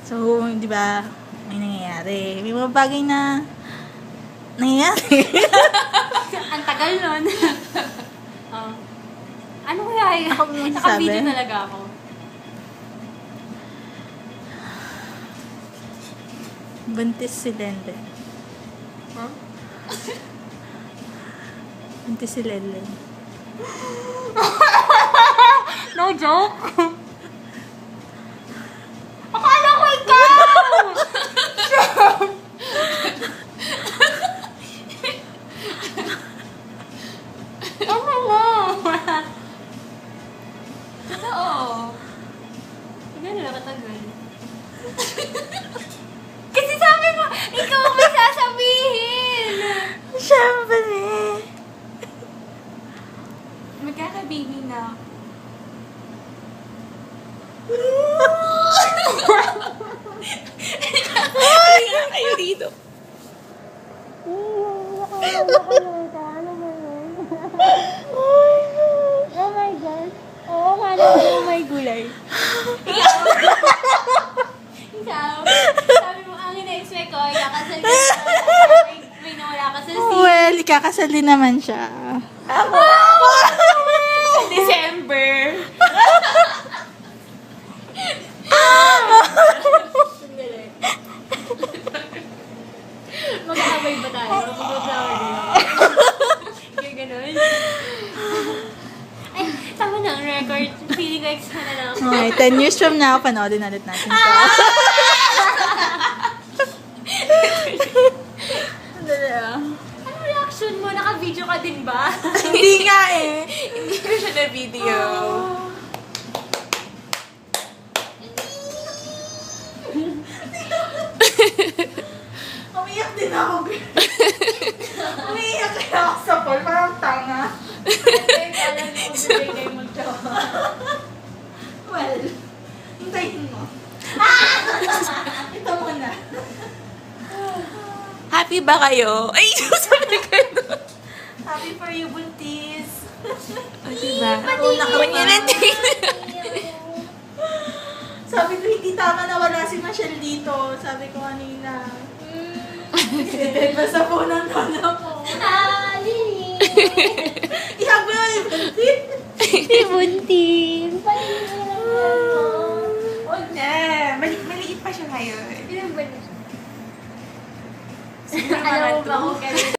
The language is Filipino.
So, di ba, may nangyayari. May mga bagay na nangyayari. Ang tagal nun. Oh. Ano kaya yun? Ako mo magsasabi? Naka-video talaga ako. Buntis si Lele. Huh? Buntis si Lele. No joke? Akala ko ikaw! Ano mo? Totoo. Gano'n na katagal. Kasi sabi mo, ikaw ang may sasabihin! Siyempre. Magkaka-baby na. Kaya kayo dito. Oh my God. Oo, oh my gulay. Ikaw, sabi mo, ang ina-expect ko, ikakasal ka may nawala ka sa scene. Well, ikakasal din naman siya. December. Mag-aabay ba tayo? Mag-flower din ako. Kaya ganun. Ay, tama na ang record. Feeling ko extra na lang ako. Okay, 10 years from now, panoodin ulit natin to. Dali ah. Ano reaction mo? Naka-video ka din ba? Hindi nga eh. Hindi ko siya na video. Umiyak din ako. Umiyak kaya ako sa pool. Parang tanga. Ay, alam mo, bibigay kayo mag-jowa. Well, hintayin mo. Ito muna. Happy ba kayo? Ay, sabi ko nun. Happy for you, buntis. Diba? Una ka pa. Manyanantin. Sabi ko, hindi tama na wala si Michelle dito. Sabi ko kanina. Kasi basta po ng tono po. Lili! Ihag mo na yung buntis. Si Buntin! Paano mo Huwag na. Maliit pa siya ngayon. Ilan ba na siya? Siguro Alam mga mo ba 2. kung kailan